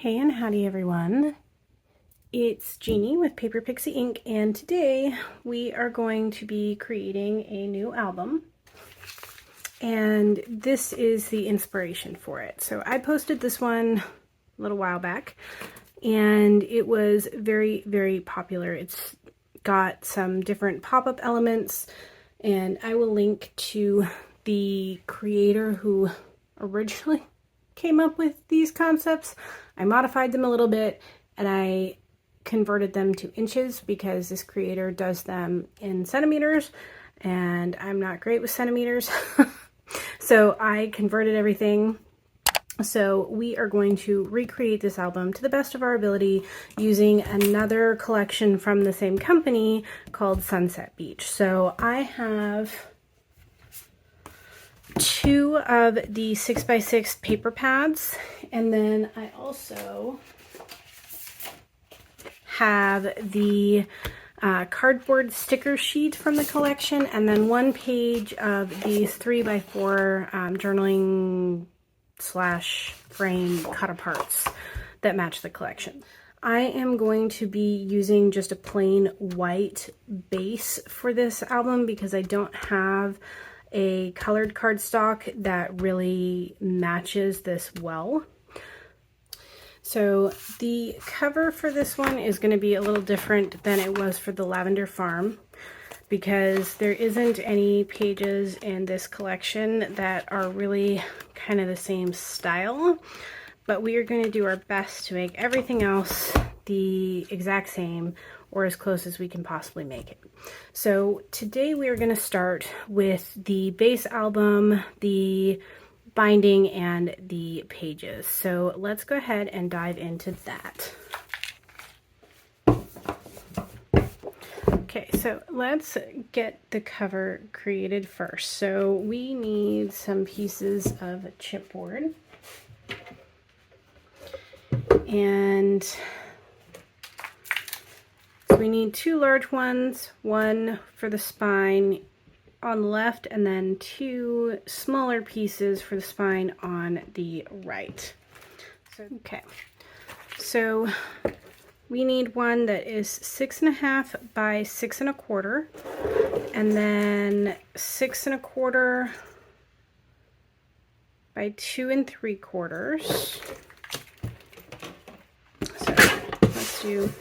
Hey and howdy everyone. It's Jeannie with Paper Pixie Ink, and today we are going to be creating a new album, and this is the inspiration for it. So I posted this one a little while back and it was very, very popular. It's got some different pop-up elements, and I will link to the creator who originally came up with these concepts. I modified them a little bit and I converted them to inches because this creator does them in centimeters and I'm not great with centimeters. So I converted everything. So we are going to recreate this album to the best of our ability using another collection from the same company called Sunset Beach. So I have 2 of the 6x6 paper pads, and then I also have the cardboard sticker sheet from the collection, and then 1 page of these 3x4 journaling / frame cut aparts that match the collection. I am going to be using just a plain white base for this album because I don't have a colored cardstock that really matches this well. So the cover for this one is going to be a little different than it was for the Lavender Farm because there isn't any pages in this collection that are really kind of the same style, but we are going to do our best to make everything else the exact same or as close as we can possibly make it. So today we are going to start with the base album, the binding, and the pages. So let's go ahead and dive into that. Okay, so let's get the cover created first. So we need some pieces of chipboard, and we need 2 large ones, 1 for the spine on the left, and then 2 smaller pieces for the spine on the right. Okay, so we need one that is 6.5 by 6 1/4, and then 6 1/4 by 2 3/4. So let's do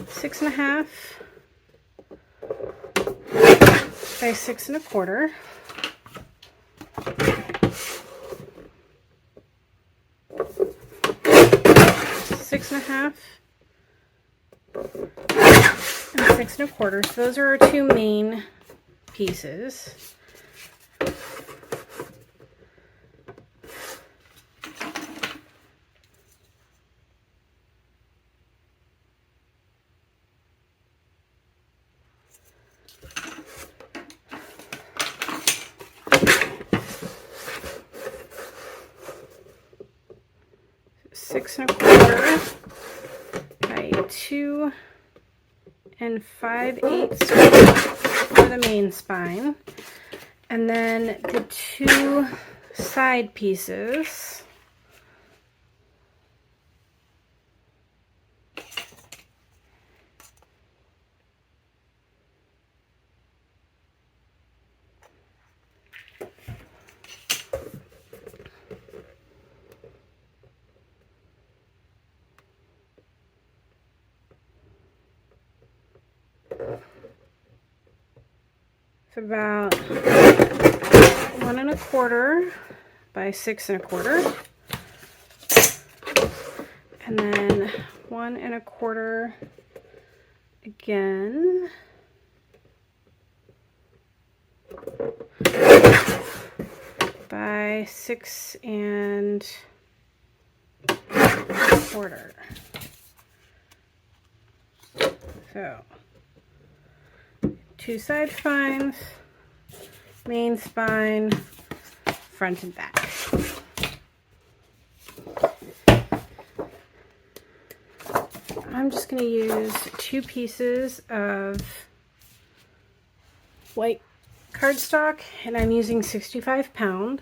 6.5 by 6 1/4. 6.5 and 6 1/4. So those are our 2 main pieces. Six 1/4 by 2 5/8 for the main spine, and then the 2 side pieces about 1 1/4 by 6 1/4, and then 1 1/4 again, by 6 1/4. So 2 side spines, main spine, front and back. I'm just going to use 2 pieces of white cardstock, and I'm using 65 pound.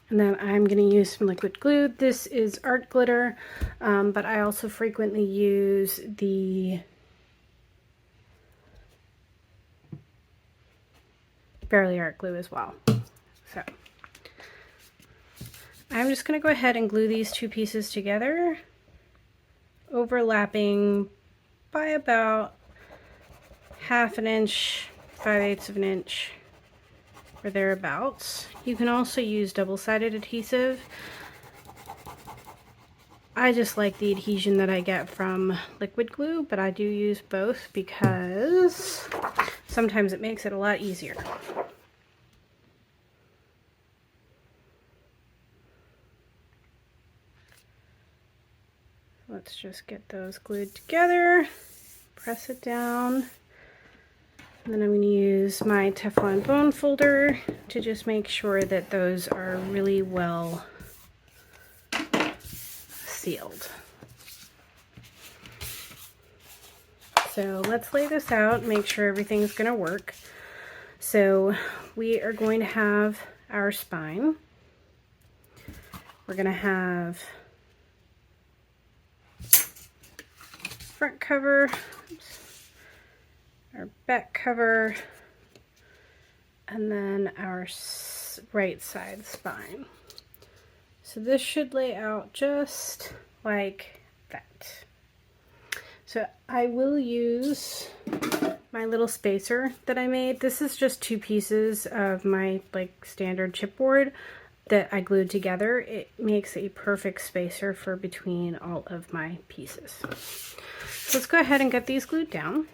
And then I'm going to use some liquid glue. This is art glitter, but I also frequently use the Barely Art glue as well. So I'm just going to go ahead and glue these two pieces together, overlapping by about 1/2 inch, 5/8 of an inch, or thereabouts. You can also use double-sided adhesive. I just like the adhesion that I get from liquid glue, but I do use both because sometimes it makes it a lot easier. Let's just get those glued together, press it down, and then I'm going to use my Teflon bone folder to just make sure that those are really well sealed. So let's lay this out, make sure everything's going to work. So we are going to have our spine. We're going to have front cover, our back cover, and then our right side spine. So this should lay out just like that. So I will use my little spacer that I made. This is just 2 pieces of my standard chipboard that I glued together. It makes a perfect spacer for between all of my pieces. So let's go ahead and get these glued down.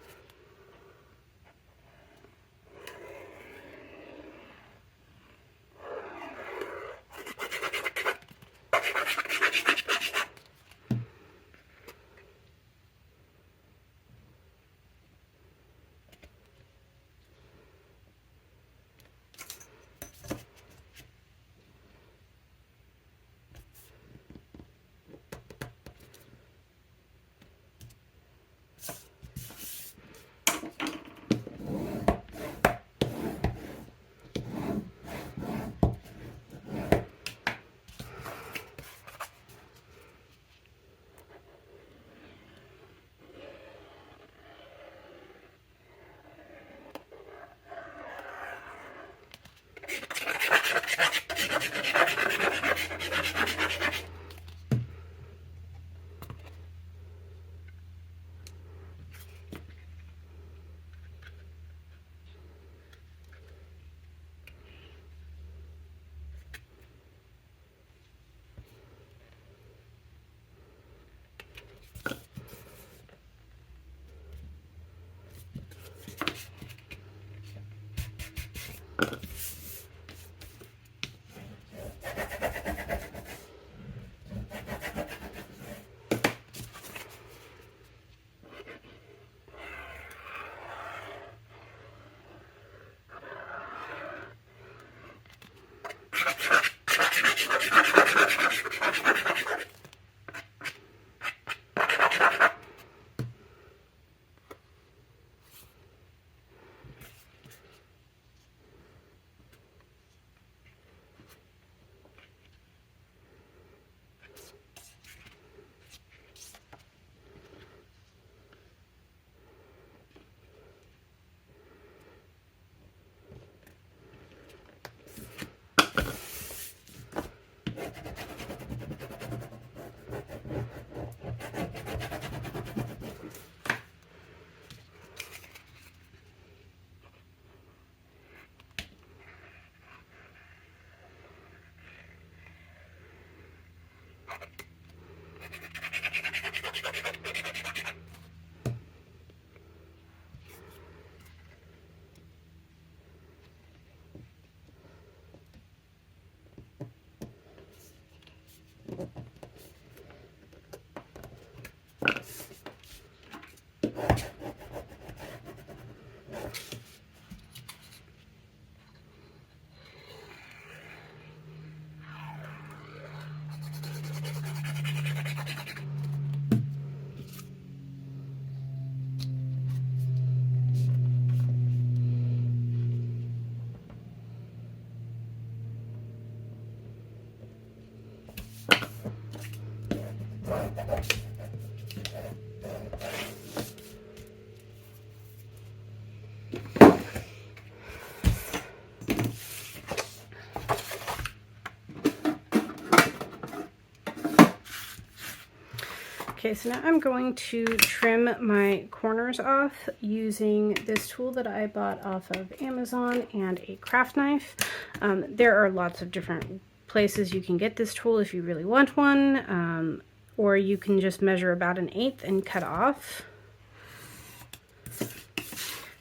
Okay, so now I'm going to trim my corners off using this tool that I bought off of Amazon and a craft knife. There are lots of different places you can get this tool if you really want one, or you can just measure about 1/8 and cut off.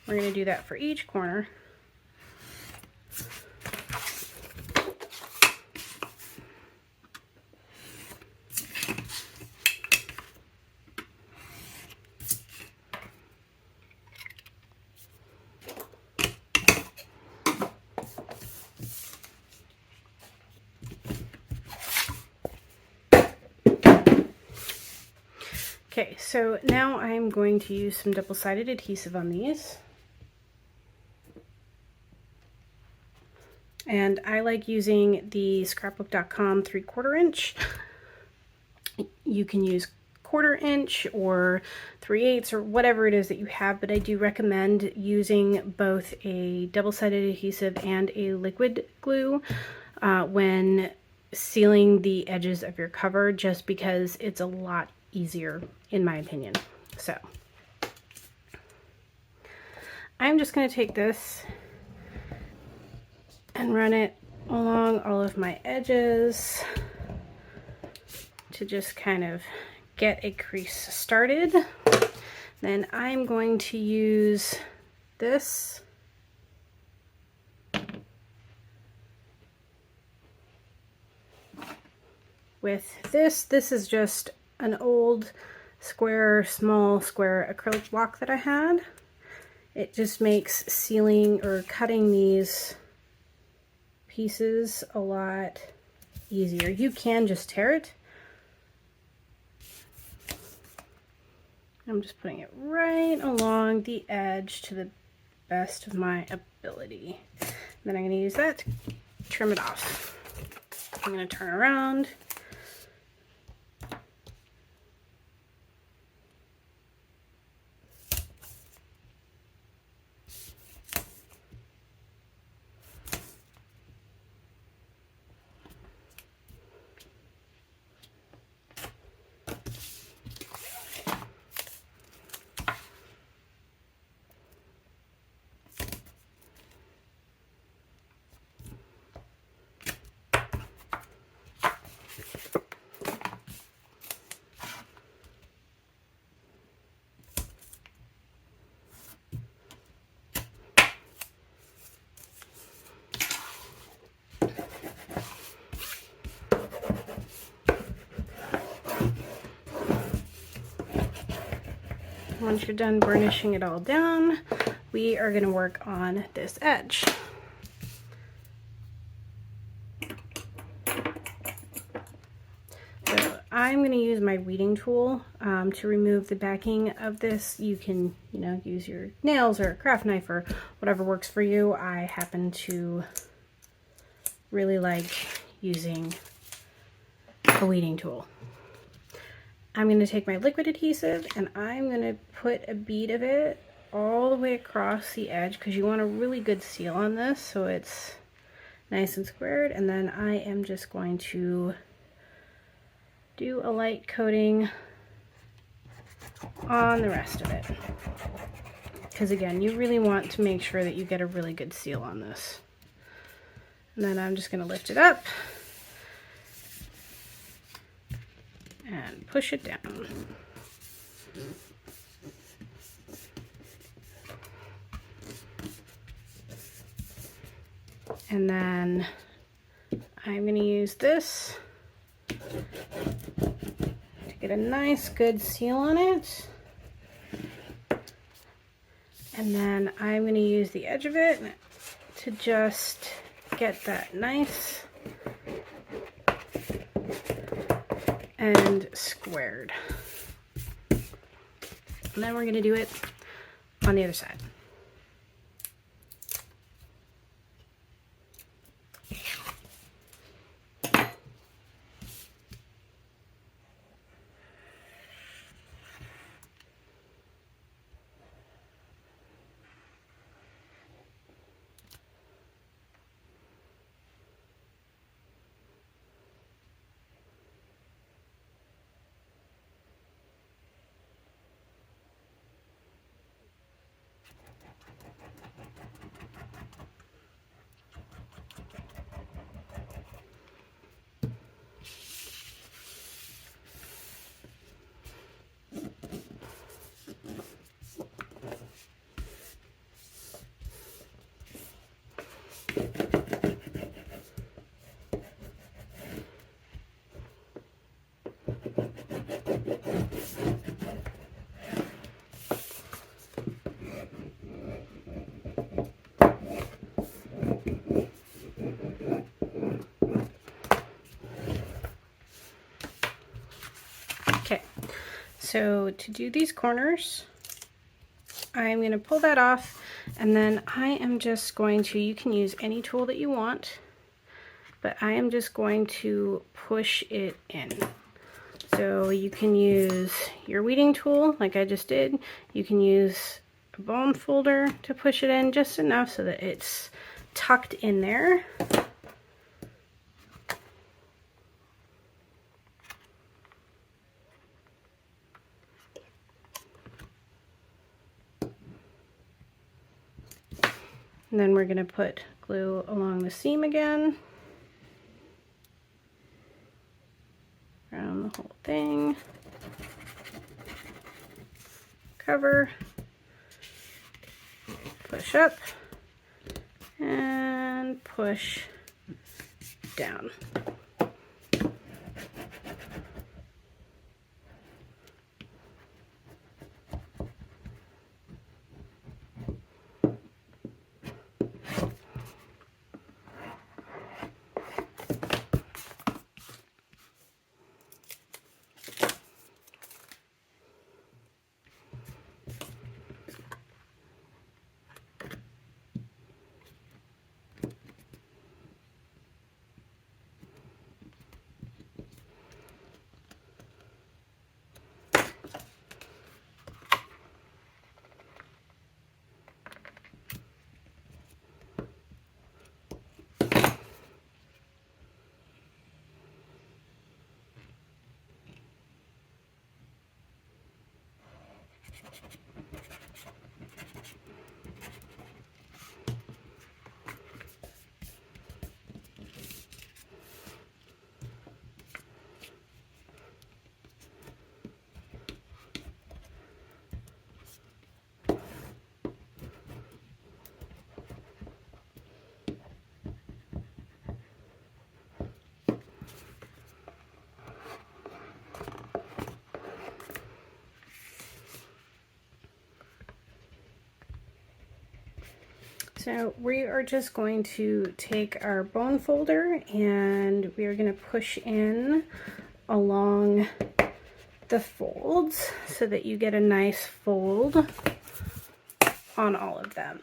We're going to do that for each corner. Okay, so now I'm going to use some double-sided adhesive on these. And I like using the scrapbook.com 3/4 inch. You can use 1/4 inch or 3/8 or whatever it is that you have, but I do recommend using both a double-sided adhesive and a liquid glue when sealing the edges of your cover, just because it's a lot easier in my opinion. So I'm just going to take this and run it along all of my edges to just kind of get a crease started. Then I'm going to use this with this. This is just an old small square acrylic block that I had. It just makes sealing or cutting these pieces a lot easier. You can just tear it. I'm just putting it right along the edge to the best of my ability. Then I'm going to use that to trim it off. I'm going to turn around. Once you're done burnishing it all down, we are going to work on this edge. So I'm going to use my weeding tool to remove the backing of this. You can, use your nails or a craft knife or whatever works for you. I happen to really like using a weeding tool. I'm going to take my liquid adhesive and I'm going to put a bead of it all the way across the edge, because you want a really good seal on this so it's nice and squared. And then I am just going to do a light coating on the rest of it, because again, you really want to make sure that you get a really good seal on this. And then I'm just going to lift it up and push it down. And then I'm going to use this to get a nice good seal on it. And then I'm going to use the edge of it to just get that nice and squared. And then we're going to do it on the other side. Okay, so to do these corners, I'm going to pull that off, and then I am just going to, you can use any tool that you want, but I am just going to push it in. So you can use your weeding tool like I just did. You can use a bone folder to push it in just enough so that it's tucked in there. And then we're going to put glue along the seam again, around the whole thing, cover, push up, and push down. So we are just going to take our bone folder and we are going to push in along the folds so that you get a nice fold on all of them.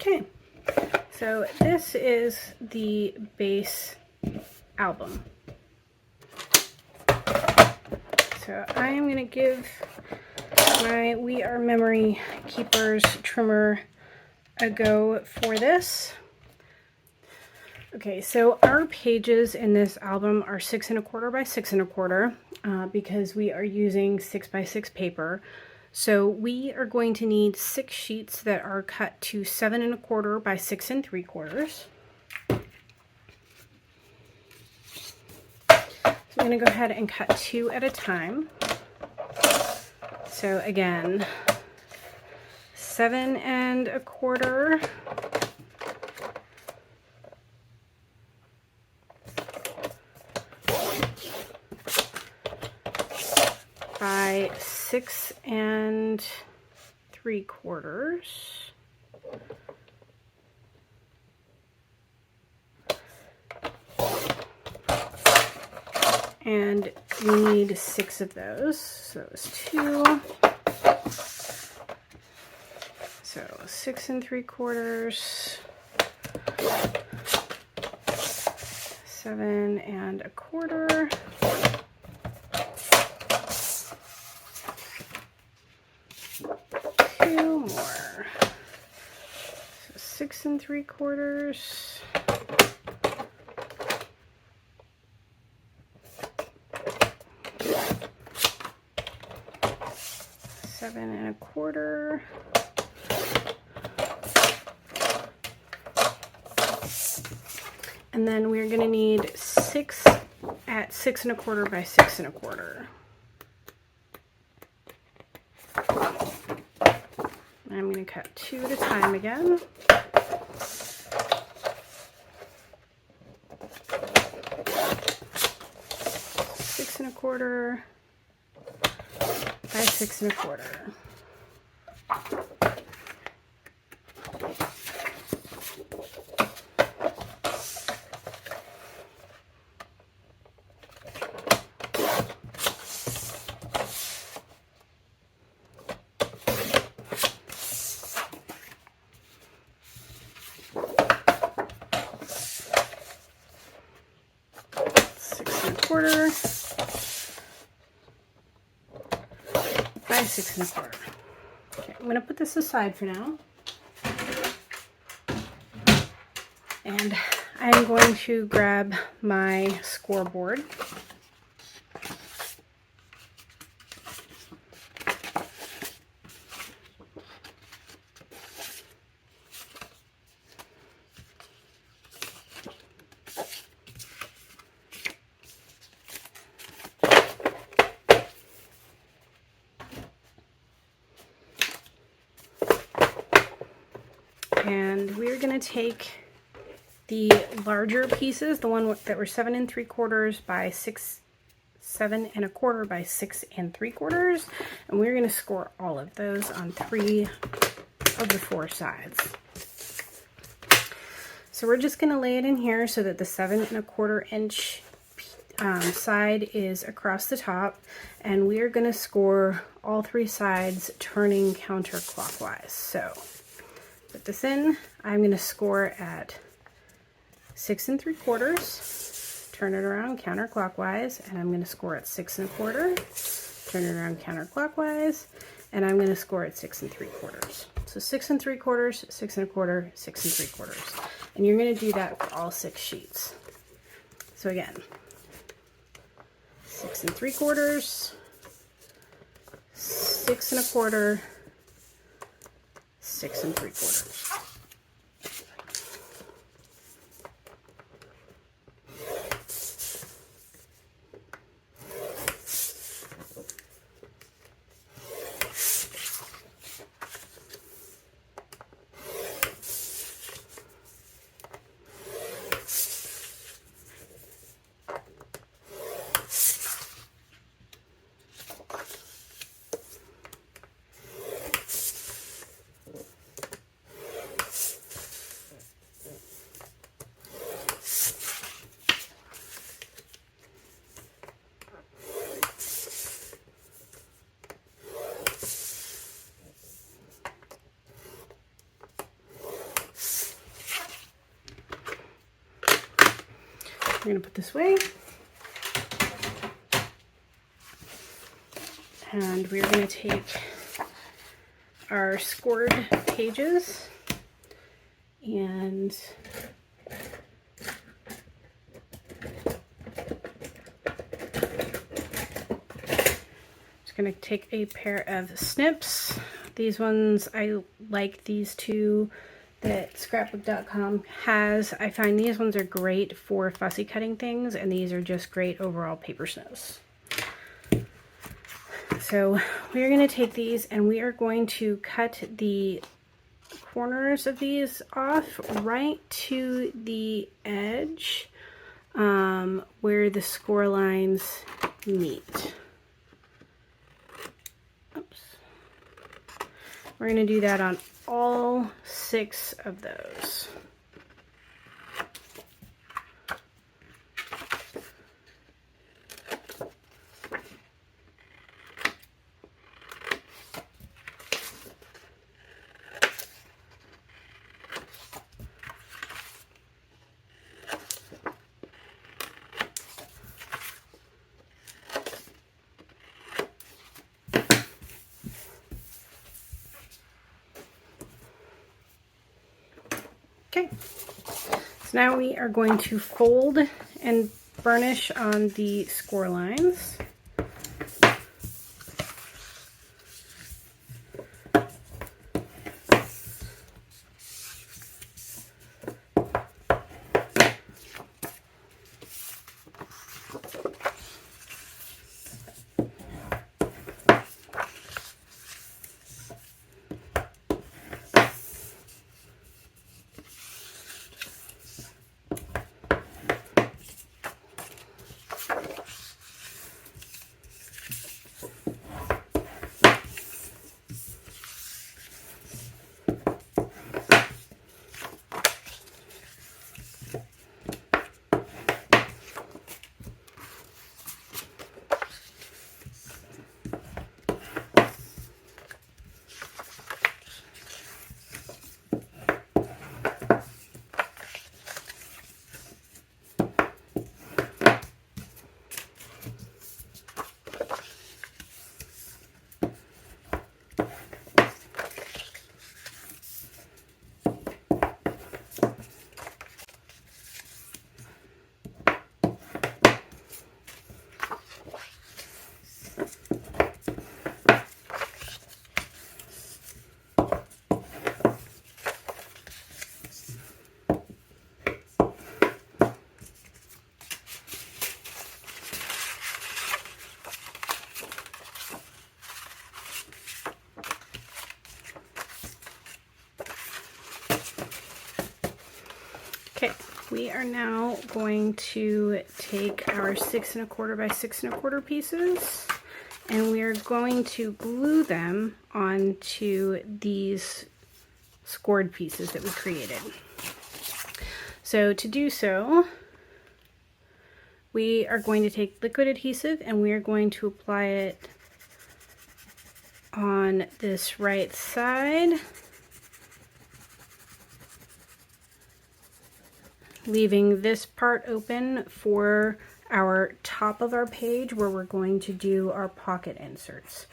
Okay, so this is the base album. So I am going to give my We Are Memory Keepers trimmer a go for this. Okay, so our pages in this album are 6 1/4 by 6 1/4 because we are using 6 by 6 paper. So we are going to need 6 sheets that are cut to 7 1/4 by 6 3/4. So I'm going to go ahead and cut 2 at a time. So again, 7 1/4 by 6 3/4. And we need 6 of those. So it's 2. So 6 3/4, 7 1/4. Two more. So 6 3/4. 7 1/4. And then we're going to need 6 at 6 1/4 by 6 1/4. I'm going to cut 2 at a time again. 1/4 by 6 1/4. By 6 1/4. Okay, I'm going to put this aside for now. And I'm going to grab my scoreboard. And we're going to take the larger pieces, the one that were 7 3/4 by 7 1/4 by 6 3/4, and we're going to score all of those on 3 of the 4 sides. So we're just going to lay it in here so that the 7 1/4 inch side is across the top, and we are going to score all 3 sides turning counterclockwise. So put this in. I'm going to score at 6 3/4, turn it around counterclockwise, and I'm going to score at 6 1/4, turn it around counterclockwise, and I'm going to score at 6 3/4. So 6 3/4, 6 1/4, 6 3/4. And you're going to do that for all 6 sheets. So again, 6 3/4, 6 1/4, 6 3/4. We're going to put this away, and we're going to take our scored pages and just going to take a pair of snips. These ones, I like these two that scrapbook.com has. I find these ones are great for fussy cutting things, and these are just great overall paper snips. So we're going to take these and we are going to cut the corners of these off right to the edge where the score lines meet. Oops. We're going to do that on all 6 of those. Okay, so now we are going to fold and burnish on the score lines. We are now going to take our 6 1/4 by 6 1/4 pieces, and we are going to glue them onto these scored pieces that we created. So to do so, we are going to take liquid adhesive and we are going to apply it on this right side, leaving this part open for our top of our page where we're going to do our pocket inserts.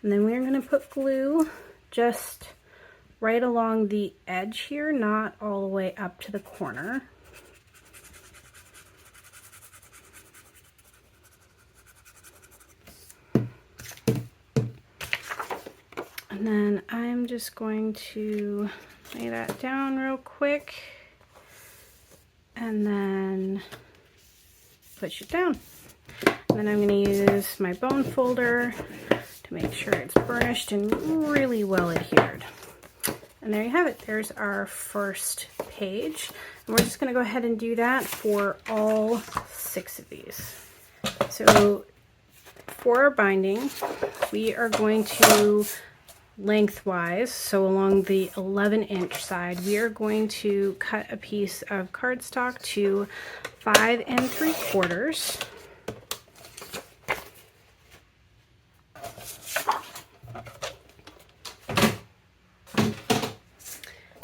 And then we're going to put glue just right along the edge here, not all the way up to the corner. And then I'm just going to lay that down real quick and then push it down. And then I'm going to use my bone folder to make sure it's burnished and really well adhered. And there you have it. There's our first page. And we're just going to go ahead and do that for all 6 of these. So for our binding, we are going to lengthwise, so along the 11-inch side, we are going to cut a piece of cardstock to 5 3/4.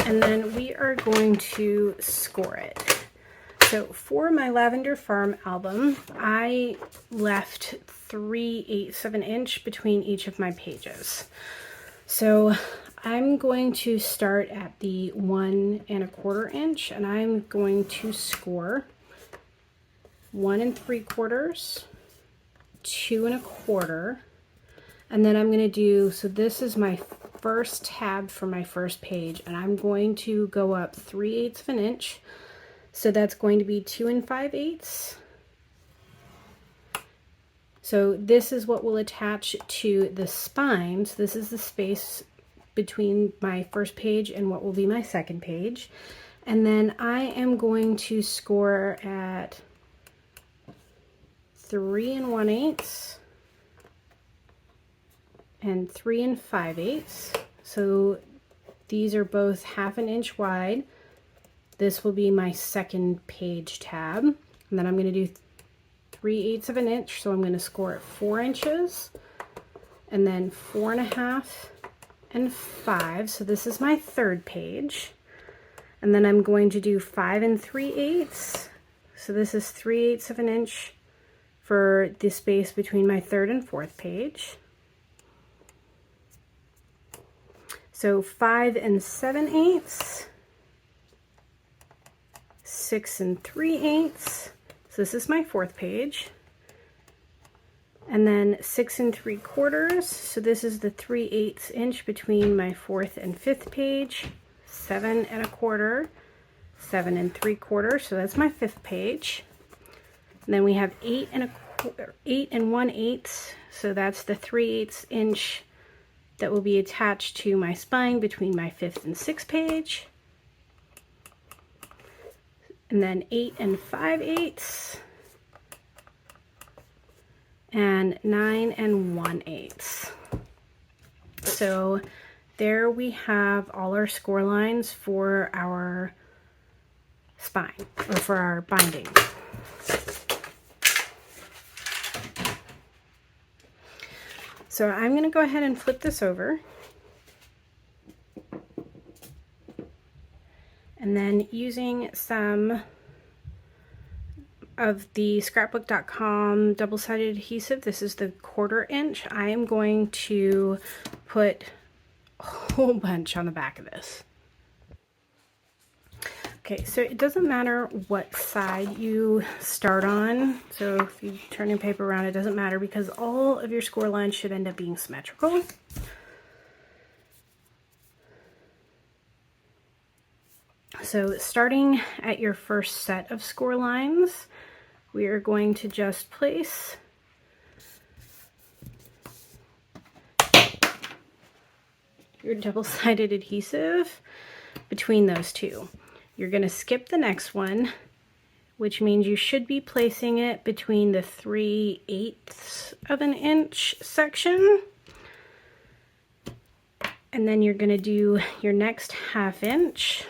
And then we are going to score it. So for my Lavender Farm album, I left 3/8 of an inch between each of my pages. So I'm going to start at the 1 1/4 inch and I'm going to score 1 3/4, 2 1/4, and then I'm going to do, so this is my first tab for my first page, and I'm going to go up 3/8 of an inch. So that's going to be 2 5/8. So this is what will attach to the spines. This is the space between my first page and what will be my second page. And then I am going to score at 3 1/8 and 3 5/8. So these are both 1/2 inch wide. This will be my second page tab. And then I'm going to do 3/8 of an inch, so I'm going to score at 4 inches, and then 4 1/2 and 5. So this is my third page. And then I'm going to do 5 3/8. So this is 3/8 of an inch for the space between my third and fourth page. So 5 7/8, 6 3/8. So this is my fourth page. And then 6 3/4. So this is the 3/8 inch between my fourth and fifth page. 7 1/4, 7 3/4. So that's my fifth page. And then we have 8 1/8. So that's the 3/8 inch that will be attached to my spine between my fifth and sixth page. And then 8 5/8 and 9 1/8. So there we have all our score lines for our spine, or for our binding. So I'm going to go ahead and flip this over. And then using some of the scrapbook.com double-sided adhesive, this is the 1/4 inch, I am going to put a whole bunch on the back of this. Okay, so it doesn't matter what side you start on. So if you turn your paper around, it doesn't matter because all of your score lines should end up being symmetrical. So starting at your first set of score lines, we are going to just place your double-sided adhesive between those two. You're going to skip the next one which means you should be placing it between the 3/8 of an inch section. And then you're going to do your next 1/2 inch.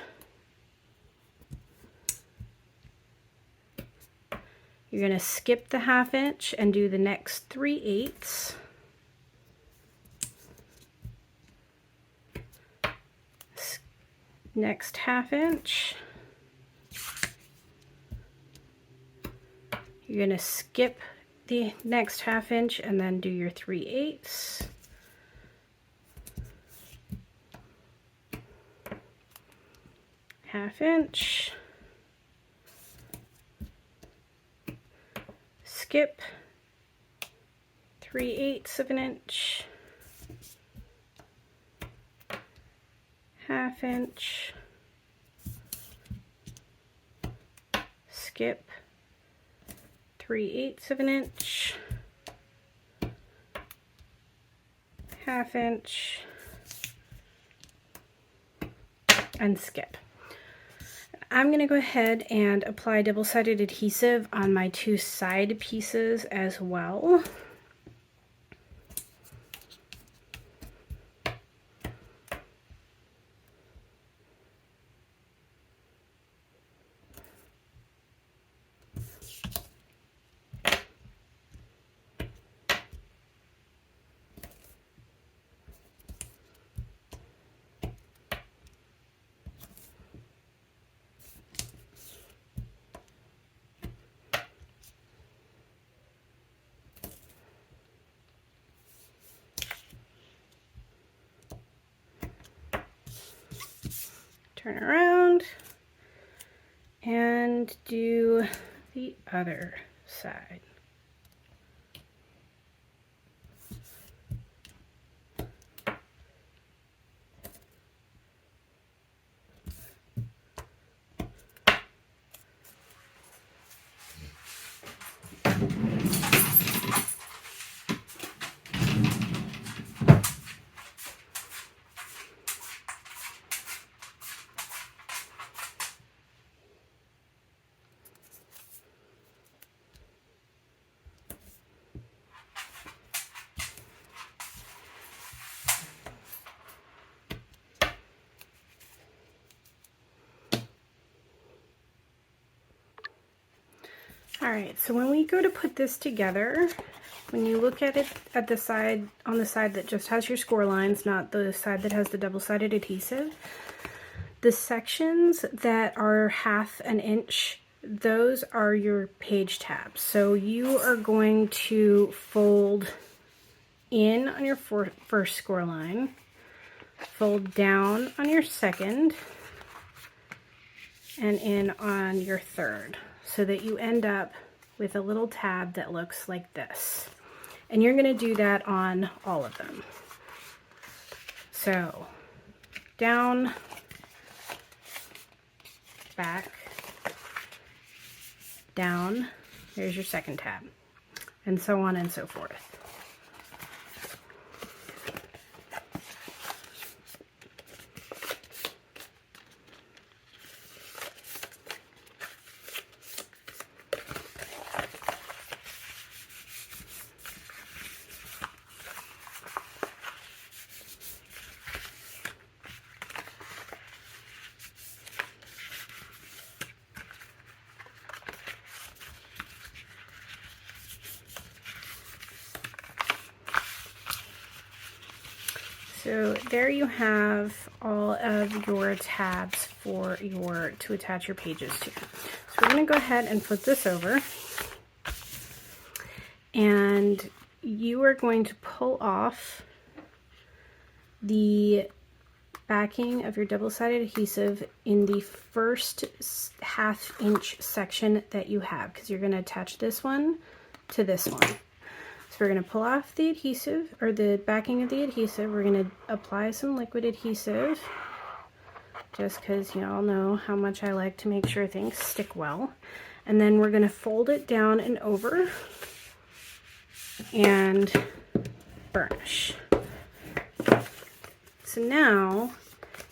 You're going to skip the 1/2 inch and do the next 3/8. Next 1/2 inch. You're going to skip the next 1/2 inch and then do your 3/8. Half inch. Skip 3/8 of an inch. 1/2 inch. Skip 3/8 of an inch. 1/2 inch. And skip. I'm going to go ahead and apply double-sided adhesive on my 2 side pieces as well. Turn around and do the other side. Alright, so when we go to put this together, when you look at it at the side, on the side that just has your score lines, not the side that has the double-sided adhesive, the sections that are 1/2 an inch, those are your page tabs. So you are going to fold in on your first score line, fold down on your second, and in on your third, so that you end up with a little tab that looks like this. And you're going to do that on all of them. So down, back, down, there's your second tab, and so on and so forth. So there you have all of your tabs for to attach your pages to. So we're going to go ahead and flip this over, and you are going to pull off the backing of your double-sided adhesive in the first 1/2 inch section that you have, because you're going to attach this one to this one. So we're going to pull off the adhesive, or the backing of the adhesive. We're going to apply some liquid adhesive, just because you all know how much I like to make sure things stick well. And then we're going to fold it down and over and burnish. So now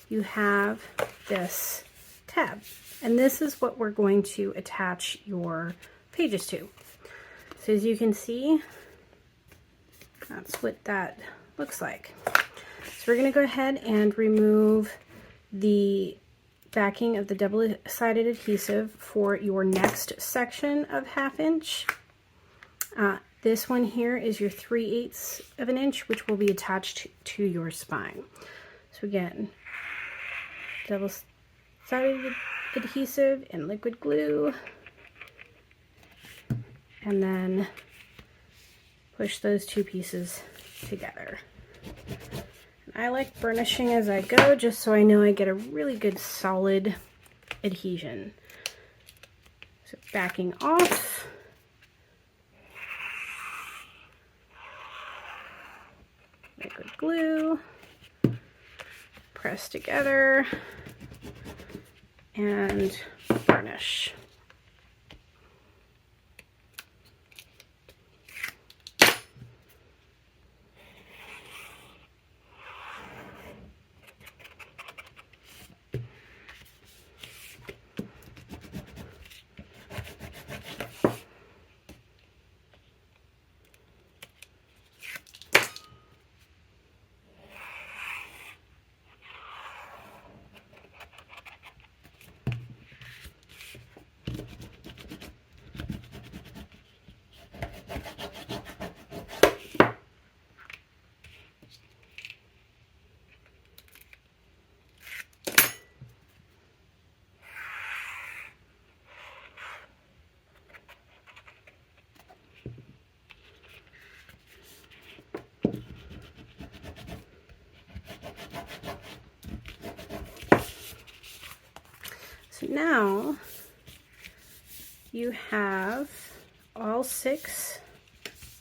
you have this tab. And this is what we're going to attach your pages to. So as you can see, that's what that looks like. So we're going to go ahead and remove the backing of the double-sided adhesive for your next section of 1/2 inch. This one here is your 3/8 of an inch, which will be attached to your spine. So again, double-sided adhesive and liquid glue, and then push those two pieces together. I like burnishing as I go, just so I know I get a really good solid adhesion. So backing off. Liquid glue. Press together. And burnish. So now you have all 6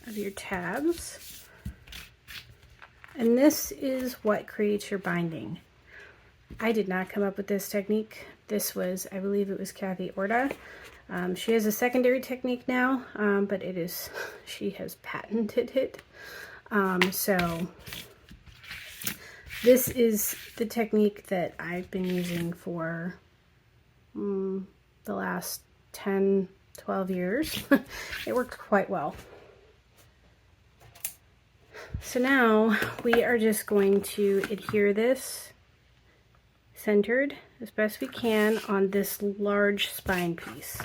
of your tabs, and this is what creates your binding. I did not come up with this technique. This was, I believe it was Kathy Orta. She has a secondary technique now, but she has patented it. So this is the technique that I've been using for the last 10, 12 years. It worked quite well. So now we are just going to adhere this centered as best we can on this large spine piece.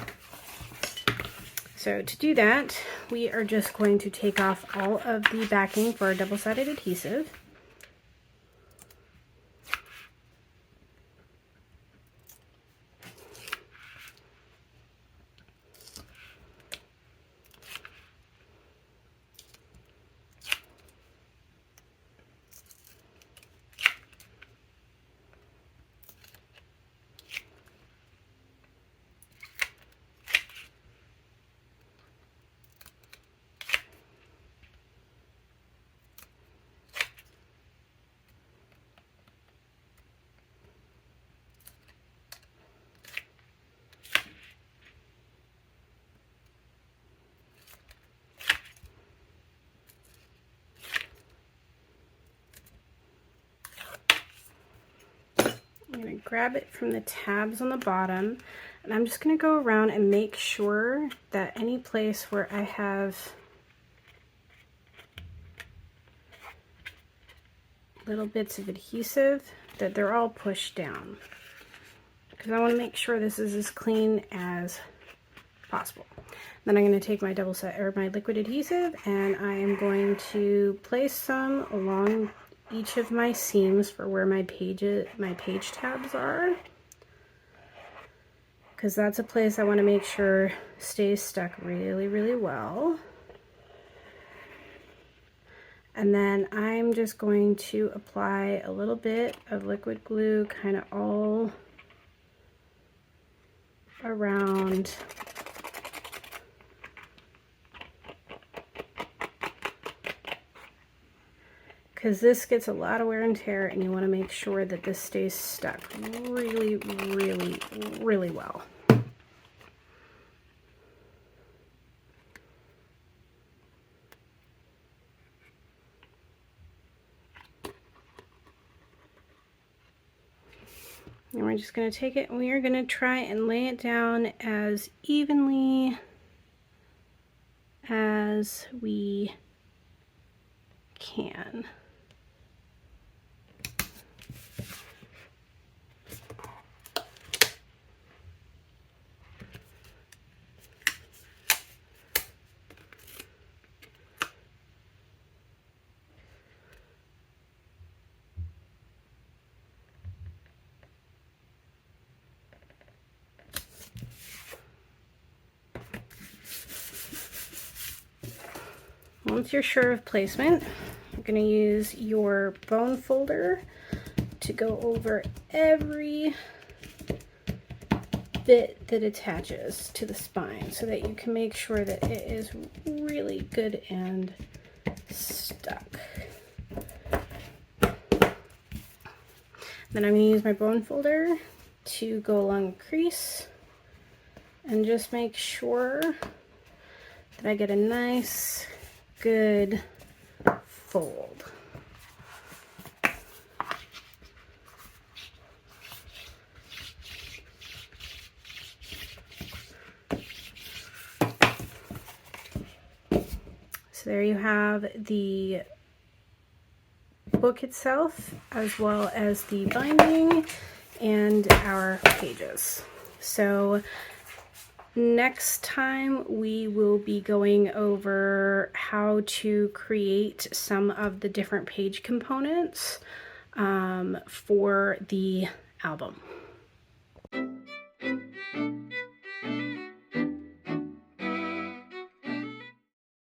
So to do that, we are just going to take off all of the backing for our double-sided adhesive. I'm going to grab it from the tabs on the bottom, and I'm just going to go around and make sure that any place where I have little bits of adhesive, that they're all pushed down, because I want to make sure this is as clean as possible. Then I'm going to take my my liquid adhesive, and I am going to place some along each of my seams for where my page tabs are, because that's a place I want to make sure stays stuck really, really well. And then I'm just going to apply a little bit of liquid glue kind of all around because this gets a lot of wear and tear, and you want to make sure that this stays stuck really, really, really well. And we're just going to take it and we are going to try and lay it down as evenly as we can. Once you're sure of placement, you're going to use your bone folder to go over every bit that attaches to the spine so that you can make sure that it is really good and stuck. Then I'm going to use my bone folder to go along the crease and just make sure that I get a nice good fold. So there you have the book itself, as well as the binding and our pages. So next time we will be going over how to create some of the different page components for the album.